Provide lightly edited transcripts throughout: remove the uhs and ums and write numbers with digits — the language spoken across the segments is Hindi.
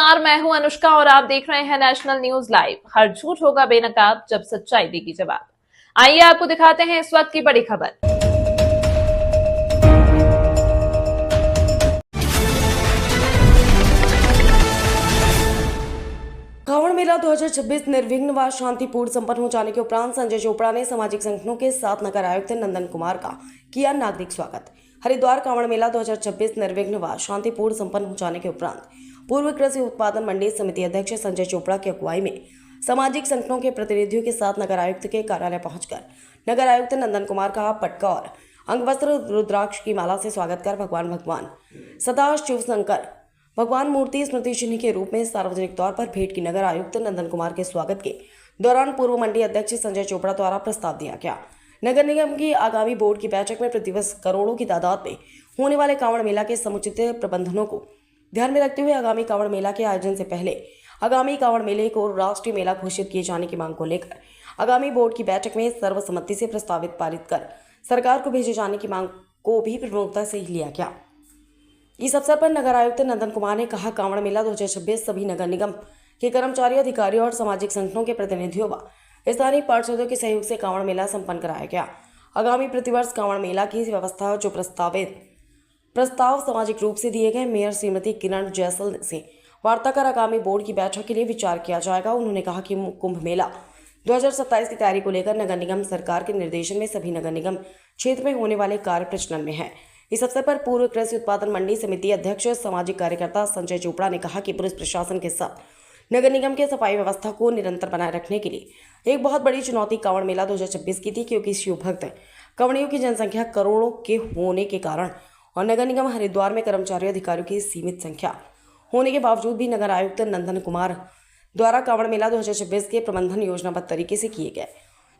नमस्कार, मैं हूं अनुष्का और आप देख रहे हैं नेशनल न्यूज लाइव। हर झूठ होगा बेनकाब जब सच्चाई देगी जवाब। आइए आपको दिखाते हैं इस वक्त की बड़ी खबर। कांवड़ मेला 2026 निर्विघ्न व शांतिपूर्ण संपन्न हो जाने के उपरांत संजय चोपड़ा ने सामाजिक संगठनों के साथ नगर आयुक्त नंदन कुमार का किया नागरिक स्वागत। हरिद्वार कांवड़ मेला 2026 निर्विघ्न व शांतिपूर्ण संपन्न हो जाने के उपरांत पूर्व कृषि उत्पादन मंडी समिति अध्यक्ष संजय चोपड़ा की अगुवाई में सामाजिक संगठनों के प्रतिनिधियों के साथ नगर आयुक्त के कार्यालय पहुंचकर नगर आयुक्त नंदन कुमार का पटका और अंगवस्त्र रुद्राक्ष की माला से स्वागत कर भगवान सदाशिव शंकर भगवान मूर्ति स्मृति चिन्ह के रूप में सार्वजनिक तौर पर भेंट की। नगर आयुक्त नंदन कुमार के स्वागत के दौरान पूर्व मंडी अध्यक्ष संजय चोपड़ा द्वारा प्रस्ताव दिया गया। नगर निगम की आगामी बोर्ड की बैठक में प्रतिवर्ष करोड़ों की तादाद में होने वाले कांवड़ मेला के समुचित प्रबंधनों को ध्यान में रखते हुए आगामी कांवड़ मेला के आयोजन से पहले आगामी कांवड़ मेले को राष्ट्रीय मेला घोषित किए जाने की मांग को लेकर आगामी बोर्ड की बैठक में सर्वसम्मति से प्रस्तावित पारित कर सरकार को भेजे जाने की मांग को भी प्रमुखता से लिया गया। इस अवसर पर नगर आयुक्त नंदन कुमार ने कहा, कांवड़ मेला 2026 सभी नगर निगम के कर्मचारियों, अधिकारियों और सामाजिक संगठनों के प्रतिनिधियों व स्थानीय पार्षदों के सहयोग से कांवड़ मेला संपन्न कराया गया। आगामी प्रतिवर्ष कांवड़ मेला की व्यवस्था जो प्रस्ताव सामाजिक रूप से दिए गए मेयर श्रीमती किरण जैसल से वार्ता कर आगामी बोर्ड की बैठक के लिए विचार किया जाएगा। उन्होंने कहा कि कुंभ मेला 2027 की तैयारी को लेकर नगर निगम सरकार के निर्देशन में सभी नगर निगम क्षेत्र में होने वाले कार्य प्रचलन में है। इस अवसर पर पूर्व कृषि उत्पादन मंडी समिति अध्यक्ष सामाजिक कार्यकर्ता संजय चोपड़ा ने कहा कि पुलिस प्रशासन के साथ नगर निगम के सफाई व्यवस्था को निरंतर बनाए रखने के लिए एक बहुत बड़ी चुनौती कांवड़ मेला 2026 की थी, क्योंकि शिव भक्त कांवड़ियों की जनसंख्या करोड़ों के होने के कारण और नगर निगम हरिद्वार में कर्मचारियों अधिकारियों की सीमित संख्या होने के बावजूद भी नगर आयुक्त नंदन कुमार द्वारा कांवड़ मेला 2026 के प्रबंधन योजनाबद्ध तरीके से किए गए,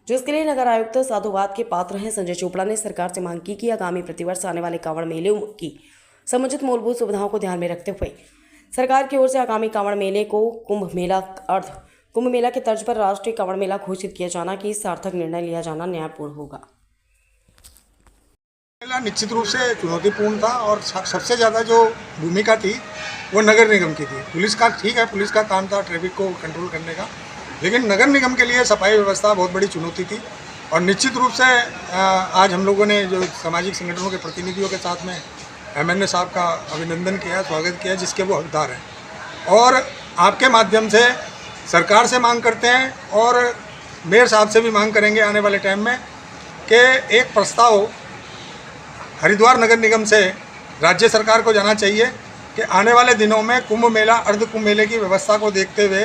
जिसके लिए नगर आयुक्त साधुवाद के पात्र हैं। संजय चोपड़ा ने सरकार से मांग की कि आगामी प्रतिवर्ष आने वाले कांवड़ मेले की समुचित मूलभूत सुविधाओं को ध्यान में रखते हुए सरकार की ओर से आगामी कांवड़ मेले को कुंभ मेला के तर्ज पर राष्ट्रीय कांवड़ मेला घोषित किया जाना की सार्थक निर्णय लिया जाना न्यायपूर्ण होगा। मेला निश्चित रूप से चुनौतीपूर्ण था और सबसे ज़्यादा जो भूमिका थी वो नगर निगम की थी। पुलिस का ठीक है, पुलिस का काम था ट्रैफिक को कंट्रोल करने का, लेकिन नगर निगम के लिए सफाई व्यवस्था बहुत बड़ी चुनौती थी। और निश्चित रूप से आज हम लोगों ने जो सामाजिक संगठनों के प्रतिनिधियों के साथ में MNA साहब का अभिनंदन किया, स्वागत किया, जिसके वो हकदार हैं। और आपके माध्यम से सरकार से मांग करते हैं और मेयर साहब से भी मांग करेंगे आने वाले टाइम में कि एक प्रस्ताव हरिद्वार नगर निगम से राज्य सरकार को जाना चाहिए कि आने वाले दिनों में कुंभ मेला, अर्ध कुंभ मेले की व्यवस्था को देखते हुए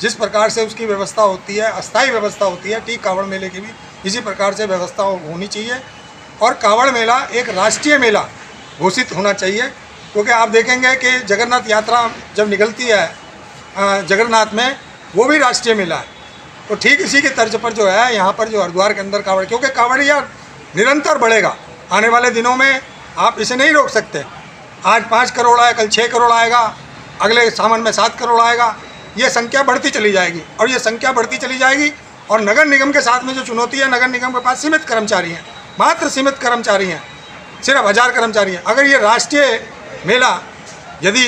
जिस प्रकार से उसकी व्यवस्था होती है, अस्थायी व्यवस्था होती है, ठीक कांवड़ मेले की भी इसी प्रकार से व्यवस्था होनी चाहिए। और कांवड़ मेला एक राष्ट्रीय मेला घोषित होना चाहिए, क्योंकि आप देखेंगे कि जगन्नाथ यात्रा जब निकलती है जगन्नाथ में, वो भी राष्ट्रीय मेला है। तो ठीक इसी के तर्ज पर जो है यहाँ पर जो हरिद्वार के अंदर कांवड़, क्योंकि कांवड़िया निरंतर बढ़ेगा आने वाले दिनों में, आप इसे नहीं रोक सकते। आज 5 करोड़ आया, कल 6 करोड़ आएगा, अगले सावन में 7 करोड़ आएगा। ये संख्या बढ़ती चली जाएगी और ये संख्या बढ़ती चली जाएगी। और नगर निगम के साथ में जो चुनौती है, नगर निगम के पास सीमित कर्मचारी हैं, मात्र सीमित कर्मचारी हैं, सिर्फ 1000 कर्मचारी हैं। अगर ये राष्ट्रीय मेला यदि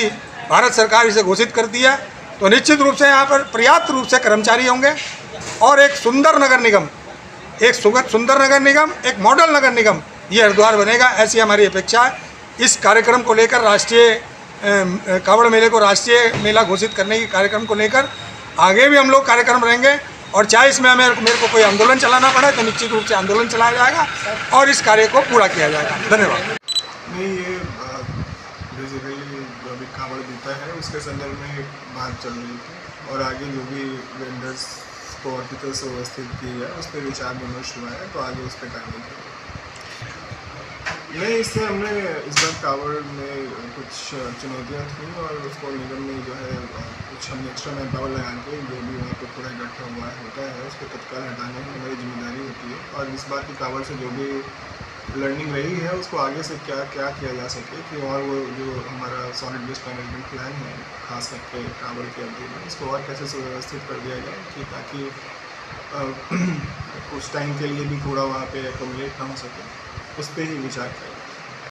भारत सरकार इसे घोषित करती है तो निश्चित रूप से यहाँ पर पर्याप्त रूप से कर्मचारी होंगे और एक सुंदर नगर निगम, एक मॉडल नगर निगम ये हरिद्वार बनेगा, ऐसी हमारी अपेक्षा है। इस कार्यक्रम को लेकर, राष्ट्रीय कांवड़ मेले को राष्ट्रीय मेला घोषित करने के कार्यक्रम को लेकर आगे भी हम लोग कार्यक्रम रहेंगे। और चाहे इसमें मेरे को कोई आंदोलन चलाना पड़े तो निश्चित रूप से आंदोलन चलाया जाएगा और इस कार्य को पूरा किया जाएगा। धन्यवाद। नहीं, ये बेसिकली जो अभी कांवड़ बीता है उसके संदर्भ में बात चल रही थी और आगे जो भी वेंडर्स को और तरह से व्यवस्थित की है उस पर विचार विमर्श हुआ है, तो आगे उस पर कार्रवाई करेंगे। नहीं, इससे हमने इस बार कांवड़ में कुछ चुनौतियाँ थी और उसको निगम में जो है कुछ हमने एक्स्ट्रा मैन पावर लगा के जो भी वहाँ पर पूरा इकट्ठा हुआ होता है उसको तत्काल हटाने में हमारी जिम्मेदारी होती है। और इस बार की कांवड़ से जो भी लर्निंग रही है उसको आगे से क्या किया जा सके कि और वो जो हमारा सॉलिड वेस्ट मैनेजमेंट प्लान है खास करके कांवड़ की अवधि में, उसको और कैसे सुव्यवस्थित कर दिया जाए कि ताकि कुछ टाइम के लिए भी कूड़ा वहाँ पे एकोमोडेट ना हो सके, उस पर ही विचार करें।